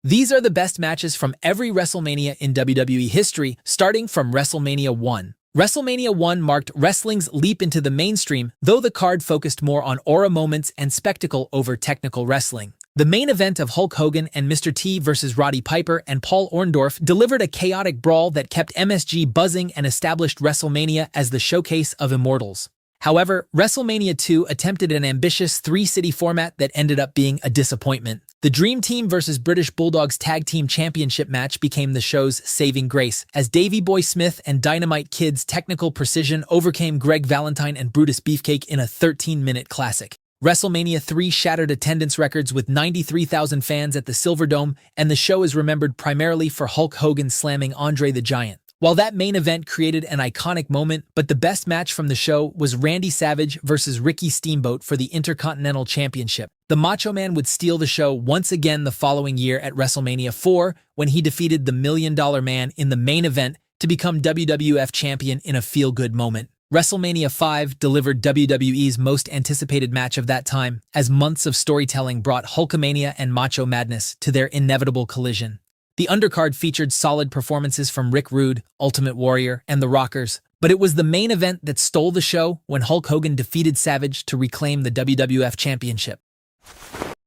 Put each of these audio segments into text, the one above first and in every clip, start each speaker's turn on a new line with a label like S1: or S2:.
S1: These are the best matches from every WrestleMania in WWE history, starting from WrestleMania 1. WrestleMania 1 marked wrestling's leap into the mainstream, though the card focused more on aura moments and spectacle over technical wrestling. The main event of Hulk Hogan and Mr. T vs. Roddy Piper and Paul Orndorff delivered a chaotic brawl that kept MSG buzzing and established WrestleMania as the showcase of immortals. However, WrestleMania 2 attempted an ambitious three-city format that ended up being a disappointment. The Dream Team vs. British Bulldogs Tag Team Championship match became the show's saving grace, as Davey Boy Smith and Dynamite Kid's technical precision overcame Greg Valentine and Brutus Beefcake in a 13-minute classic. WrestleMania 3 shattered attendance records with 93,000 fans at the Silverdome, and the show is remembered primarily for Hulk Hogan slamming Andre the Giant. While that main event created an iconic moment, but the best match from the show was Randy Savage versus Ricky Steamboat for the Intercontinental Championship. The Macho Man would steal the show once again the following year at WrestleMania 4 when he defeated the $1 Million Man in the main event to become WWF Champion in a feel-good moment. WrestleMania 5 delivered WWE's most anticipated match of that time, as months of storytelling brought Hulkamania and Macho Madness to their inevitable collision. The undercard featured solid performances from Rick Rude, Ultimate Warrior, and the Rockers, but it was the main event that stole the show when Hulk Hogan defeated Savage to reclaim the WWF Championship.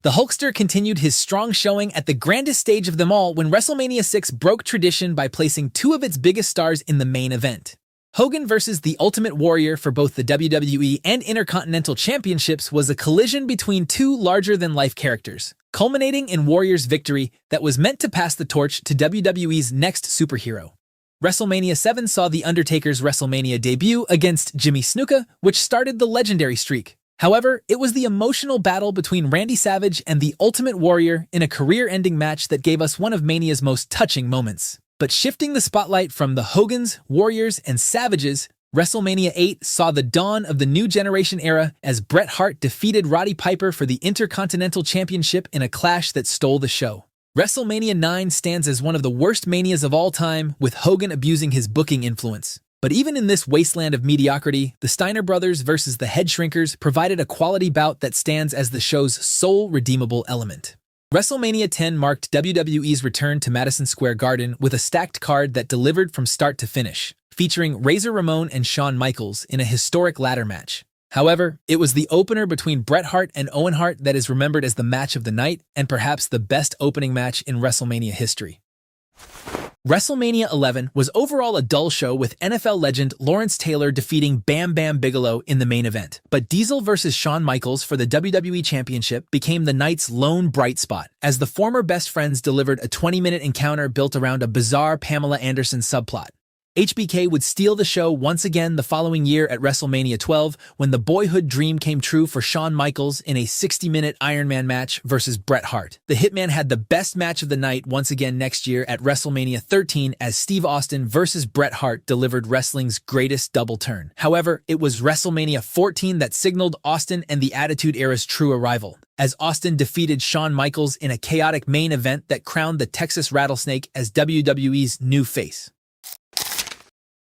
S1: The Hulkster continued his strong showing at the grandest stage of them all when WrestleMania 6 broke tradition by placing two of its biggest stars in the main event. Hogan versus the Ultimate Warrior for both the WWE and Intercontinental Championships was a collision between two larger-than-life characters, culminating in Warrior's victory that was meant to pass the torch to WWE's next superhero. WrestleMania 7 saw The Undertaker's WrestleMania debut against Jimmy Snuka, which started the legendary streak. However, it was the emotional battle between Randy Savage and the Ultimate Warrior in a career-ending match that gave us one of Mania's most touching moments. But shifting the spotlight from the Hogans, Warriors, and Savages, WrestleMania 8 saw the dawn of the new generation era as Bret Hart defeated Roddy Piper for the Intercontinental Championship in a clash that stole the show. WrestleMania 9 stands as one of the worst manias of all time, with Hogan abusing his booking influence. But even in this wasteland of mediocrity, the Steiner brothers versus the Head Shrinkers provided a quality bout that stands as the show's sole redeemable element. WrestleMania 10 marked WWE's return to Madison Square Garden with a stacked card that delivered from start to finish, featuring Razor Ramon and Shawn Michaels in a historic ladder match. However, it was the opener between Bret Hart and Owen Hart that is remembered as the match of the night and perhaps the best opening match in WrestleMania history. WrestleMania 11 was overall a dull show with NFL legend Lawrence Taylor defeating Bam Bam Bigelow in the main event. But Diesel vs. Shawn Michaels for the WWE Championship became the night's lone bright spot, as the former best friends delivered a 20-minute encounter built around a bizarre Pamela Anderson subplot. HBK would steal the show once again the following year at WrestleMania 12 when the boyhood dream came true for Shawn Michaels in a 60-minute Iron Man match versus Bret Hart. The Hitman had the best match of the night once again next year at WrestleMania 13 as Steve Austin versus Bret Hart delivered wrestling's greatest double turn. However, it was WrestleMania 14 that signaled Austin and the Attitude Era's true arrival, as Austin defeated Shawn Michaels in a chaotic main event that crowned the Texas Rattlesnake as WWE's new face.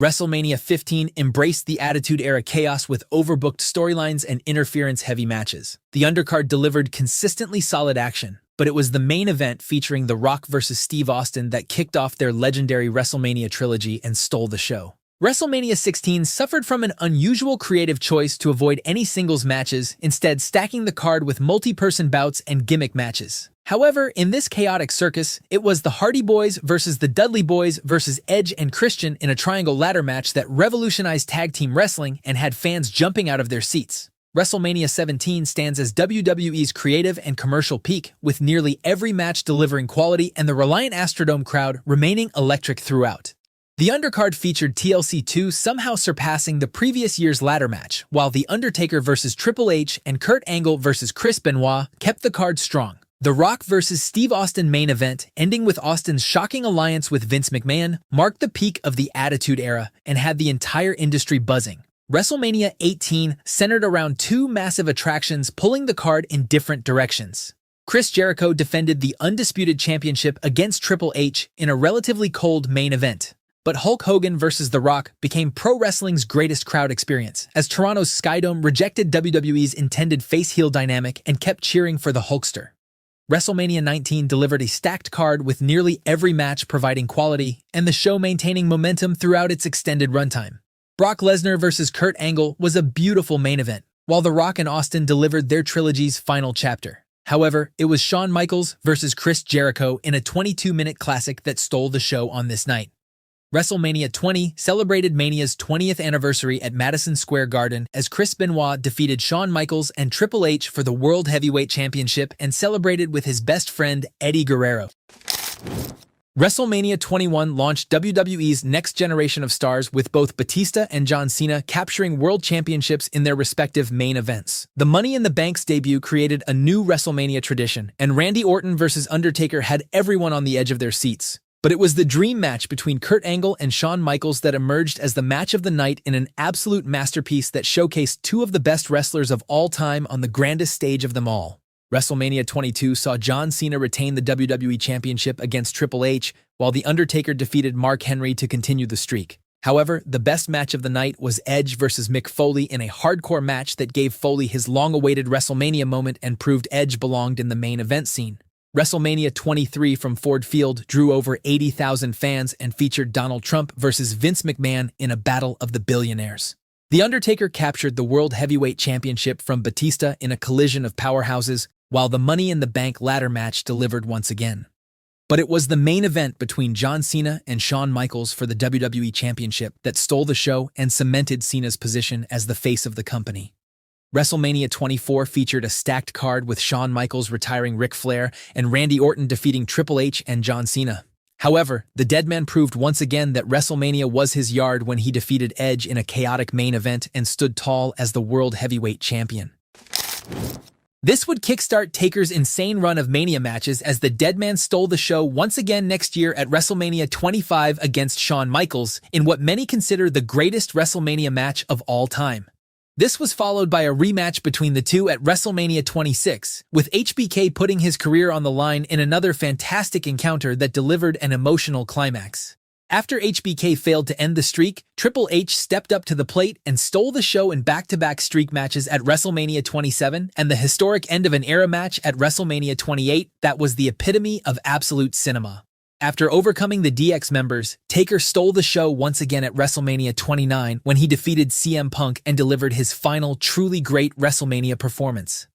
S1: WrestleMania 15 embraced the Attitude Era chaos with overbooked storylines and interference-heavy matches. The undercard delivered consistently solid action, but it was the main event featuring The Rock versus Steve Austin that kicked off their legendary WrestleMania trilogy and stole the show. WrestleMania 16 suffered from an unusual creative choice to avoid any singles matches, instead stacking the card with multi-person bouts and gimmick matches. However, in this chaotic circus, it was the Hardy Boys versus the Dudley Boys versus Edge and Christian in a triangle ladder match that revolutionized tag team wrestling and had fans jumping out of their seats. WrestleMania 17 stands as WWE's creative and commercial peak, with nearly every match delivering quality and the Reliant Astrodome crowd remaining electric throughout. The undercard featured TLC 2 somehow surpassing the previous year's ladder match, while The Undertaker versus Triple H and Kurt Angle versus Chris Benoit kept the card strong. The Rock vs. Steve Austin main event, ending with Austin's shocking alliance with Vince McMahon, marked the peak of the Attitude Era and had the entire industry buzzing. WrestleMania 18 centered around two massive attractions pulling the card in different directions. Chris Jericho defended the Undisputed Championship against Triple H in a relatively cold main event. But Hulk Hogan versus The Rock became pro wrestling's greatest crowd experience, as Toronto's Skydome rejected WWE's intended face-heel dynamic and kept cheering for the Hulkster. WrestleMania 19 delivered a stacked card with nearly every match providing quality and the show maintaining momentum throughout its extended runtime. Brock Lesnar vs. Kurt Angle was a beautiful main event, while The Rock and Austin delivered their trilogy's final chapter. However, it was Shawn Michaels vs. Chris Jericho in a 22-minute classic that stole the show on this night. WrestleMania 20 celebrated Mania's 20th anniversary at Madison Square Garden as Chris Benoit defeated Shawn Michaels and Triple H for the World Heavyweight Championship and celebrated with his best friend Eddie Guerrero. WrestleMania 21 launched WWE's next generation of stars with both Batista and John Cena capturing world championships in their respective main events. The Money in the Bank's debut created a new WrestleMania tradition, and Randy Orton vs. Undertaker had everyone on the edge of their seats. But it was the dream match between Kurt Angle and Shawn Michaels that emerged as the match of the night in an absolute masterpiece that showcased two of the best wrestlers of all time on the grandest stage of them all. WrestleMania 22 saw John Cena retain the WWE Championship against Triple H, while The Undertaker defeated Mark Henry to continue the streak. However, the best match of the night was Edge vs. Mick Foley in a hardcore match that gave Foley his long-awaited WrestleMania moment and proved Edge belonged in the main event scene. WrestleMania 23 from Ford Field drew over 80,000 fans and featured Donald Trump versus Vince McMahon in a battle of the billionaires. The Undertaker captured the World Heavyweight Championship from Batista in a collision of powerhouses, while the Money in the Bank ladder match delivered once again. But it was the main event between John Cena and Shawn Michaels for the WWE Championship that stole the show and cemented Cena's position as the face of the company. WrestleMania 24 featured a stacked card with Shawn Michaels retiring Ric Flair and Randy Orton defeating Triple H and John Cena. However, the Deadman proved once again that WrestleMania was his yard when he defeated Edge in a chaotic main event and stood tall as the World Heavyweight Champion. This would kickstart Taker's insane run of Mania matches as the Deadman stole the show once again next year at WrestleMania 25 against Shawn Michaels in what many consider the greatest WrestleMania match of all time. This was followed by a rematch between the two at WrestleMania 26, with HBK putting his career on the line in another fantastic encounter that delivered an emotional climax. After HBK failed to end the streak, Triple H stepped up to the plate and stole the show in back-to-back streak matches at WrestleMania 27 and the historic end of an era match at WrestleMania 28 that was the epitome of absolute cinema. After overcoming the DX members, Taker stole the show once again at WrestleMania 29 when he defeated CM Punk and delivered his final truly great WrestleMania performance.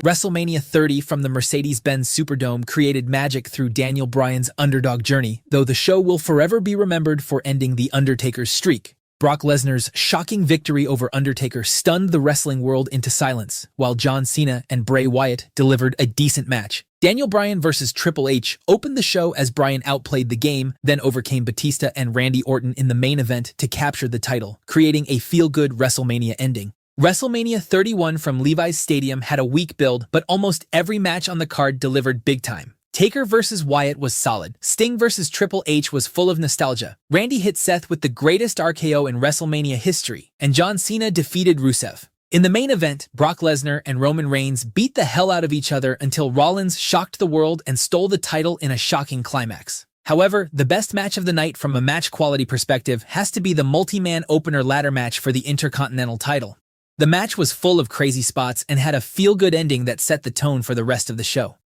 S1: WrestleMania 30 from the Mercedes-Benz Superdome created magic through Daniel Bryan's underdog journey, though the show will forever be remembered for ending The Undertaker's streak. Brock Lesnar's shocking victory over Undertaker stunned the wrestling world into silence, while John Cena and Bray Wyatt delivered a decent match. Daniel Bryan vs. Triple H opened the show as Bryan outplayed the game, then overcame Batista and Randy Orton in the main event to capture the title, creating a feel-good WrestleMania ending. WrestleMania 31 from Levi's Stadium had a weak build, but almost every match on the card delivered big time. Taker vs. Wyatt was solid. Sting vs. Triple H was full of nostalgia. Randy hit Seth with the greatest RKO in WrestleMania history, and John Cena defeated Rusev. In the main event, Brock Lesnar and Roman Reigns beat the hell out of each other until Rollins shocked the world and stole the title in a shocking climax. However, the best match of the night from a match quality perspective has to be the multi-man opener ladder match for the Intercontinental title. The match was full of crazy spots and had a feel-good ending that set the tone for the rest of the show.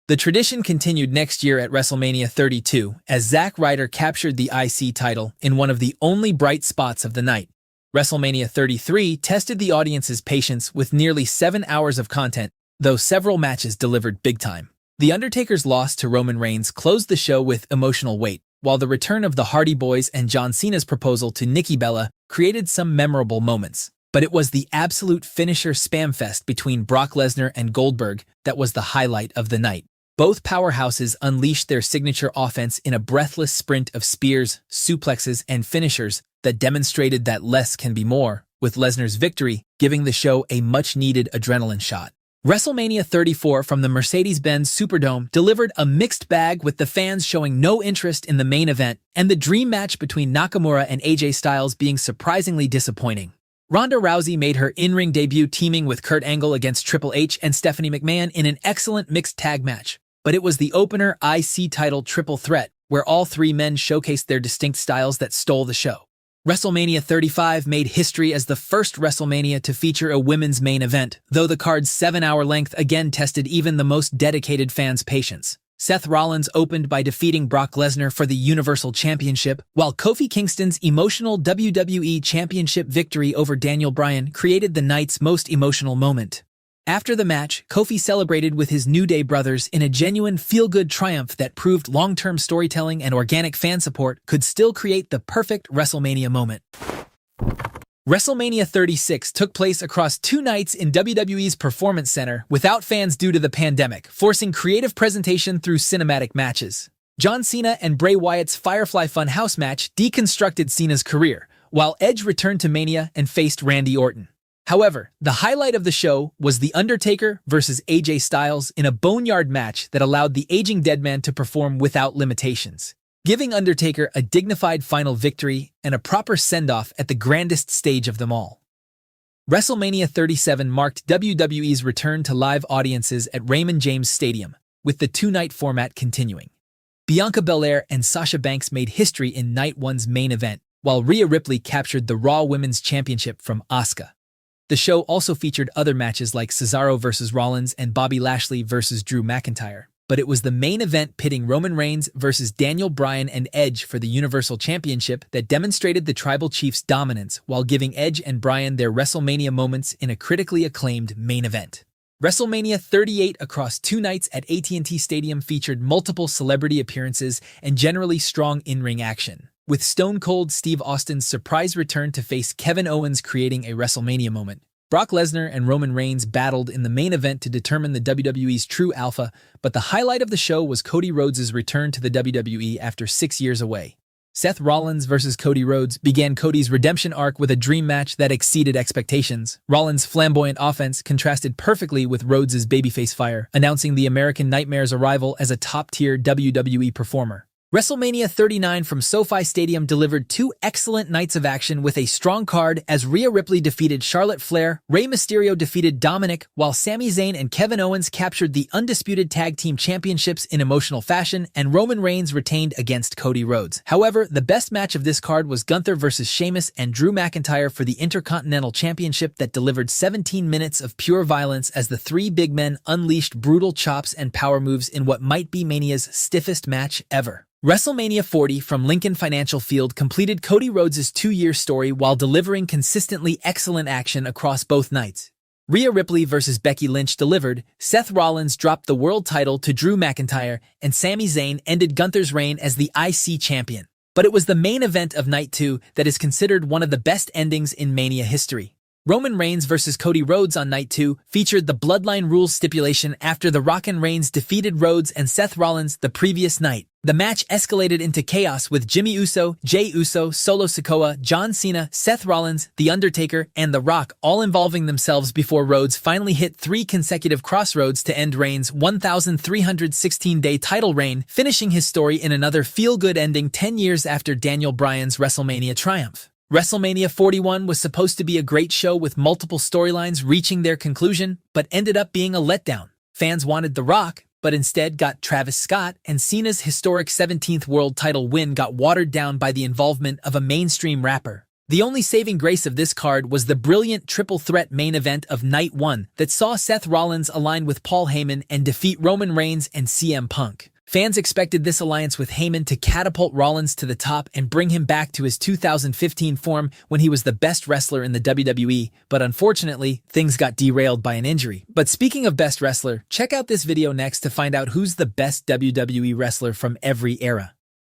S1: The tradition continued next year at WrestleMania 32 as Zack Ryder captured the IC title in one of the only bright spots of the night. WrestleMania 33 tested the audience's patience with nearly 7 hours of content, though several matches delivered big time. The Undertaker's loss to Roman Reigns closed the show with emotional weight, while the return of the Hardy Boys and John Cena's proposal to Nikki Bella created some memorable moments. But it was the absolute finisher spam fest between Brock Lesnar and Goldberg that was the highlight of the night. Both powerhouses unleashed their signature offense in a breathless sprint of spears, suplexes, and finishers that demonstrated that less can be more, with Lesnar's victory giving the show a much-needed adrenaline shot. WrestleMania 34 from the Mercedes-Benz Superdome delivered a mixed bag with the fans showing no interest in the main event and the dream match between Nakamura and AJ Styles being surprisingly disappointing. Ronda Rousey made her in-ring debut teaming with Kurt Angle against Triple H and Stephanie McMahon in an excellent mixed tag match. But it was the opener IC title triple threat, where all three men showcased their distinct styles that stole the show. WrestleMania 35 made history as the first WrestleMania to feature a women's main event, though the card's 7-hour length again tested even the most dedicated fans' patience. Seth Rollins opened by defeating Brock Lesnar for the Universal Championship, while Kofi Kingston's emotional WWE Championship victory over Daniel Bryan created the night's most emotional moment. After the match, Kofi celebrated with his New Day brothers in a genuine feel-good triumph that proved long-term storytelling and organic fan support could still create the perfect WrestleMania moment. WrestleMania 36 took place across 2 nights in WWE's Performance Center without fans due to the pandemic, forcing creative presentation through cinematic matches. John Cena and Bray Wyatt's Firefly Funhouse match deconstructed Cena's career, while Edge returned to Mania and faced Randy Orton. However, the highlight of the show was The Undertaker versus AJ Styles in a boneyard match that allowed the aging deadman to perform without limitations, giving Undertaker a dignified final victory and a proper send-off at the grandest stage of them all. WrestleMania 37 marked WWE's return to live audiences at Raymond James Stadium, with the 2-night format continuing. Bianca Belair and Sasha Banks made history in Night 1's main event, while Rhea Ripley captured the Raw Women's Championship from Asuka. The show also featured other matches like Cesaro vs. Rollins and Bobby Lashley vs. Drew McIntyre, but it was the main event pitting Roman Reigns vs. Daniel Bryan and Edge for the Universal Championship that demonstrated the Tribal Chiefs' dominance while giving Edge and Bryan their WrestleMania moments in a critically acclaimed main event. WrestleMania 38 across 2 nights at AT&T Stadium featured multiple celebrity appearances and generally strong in-ring action, with Stone Cold Steve Austin's surprise return to face Kevin Owens creating a WrestleMania moment. Brock Lesnar and Roman Reigns battled in the main event to determine the WWE's true alpha, but the highlight of the show was Cody Rhodes' return to the WWE after 6 years away. Seth Rollins vs. Cody Rhodes began Cody's redemption arc with a dream match that exceeded expectations. Rollins' flamboyant offense contrasted perfectly with Rhodes' babyface fire, announcing the American Nightmare's arrival as a top-tier WWE performer. WrestleMania 39 from SoFi Stadium delivered 2 excellent nights of action with a strong card as Rhea Ripley defeated Charlotte Flair, Rey Mysterio defeated Dominic, while Sami Zayn and Kevin Owens captured the undisputed tag team championships in emotional fashion, and Roman Reigns retained against Cody Rhodes. However, the best match of this card was Gunther vs. Sheamus and Drew McIntyre for the Intercontinental Championship that delivered 17 minutes of pure violence as the 3 big men unleashed brutal chops and power moves in what might be Mania's stiffest match ever. WrestleMania 40 from Lincoln Financial Field completed Cody Rhodes' 2-year story while delivering consistently excellent action across both nights. Rhea Ripley vs. Becky Lynch delivered, Seth Rollins dropped the world title to Drew McIntyre, and Sami Zayn ended Gunther's reign as the IC champion. But it was the main event of Night 2 that is considered one of the best endings in Mania history. Roman Reigns vs. Cody Rhodes on Night 2 featured the Bloodline Rules stipulation after The Rock and Reigns defeated Rhodes and Seth Rollins the previous night. The match escalated into chaos with Jimmy Uso, Jey Uso, Solo Sikoa, John Cena, Seth Rollins, The Undertaker, and The Rock all involving themselves before Rhodes finally hit 3 consecutive crossroads to end Reigns' 1,316-day title reign, finishing his story in another feel-good ending 10 years after Daniel Bryan's WrestleMania triumph. WrestleMania 41 was supposed to be a great show with multiple storylines reaching their conclusion, but ended up being a letdown. Fans wanted The Rock, but instead got Travis Scott, and Cena's historic 17th world title win got watered down by the involvement of a mainstream rapper. The only saving grace of this card was the brilliant triple threat main event of Night 1 that saw Seth Rollins align with Paul Heyman and defeat Roman Reigns and CM Punk. Fans expected this alliance with Heyman to catapult Rollins to the top and bring him back to his 2015 form when he was the best wrestler in the WWE, but unfortunately, things got derailed by an injury. But speaking of best wrestler, check out this video next to find out who's the best WWE wrestler from every era.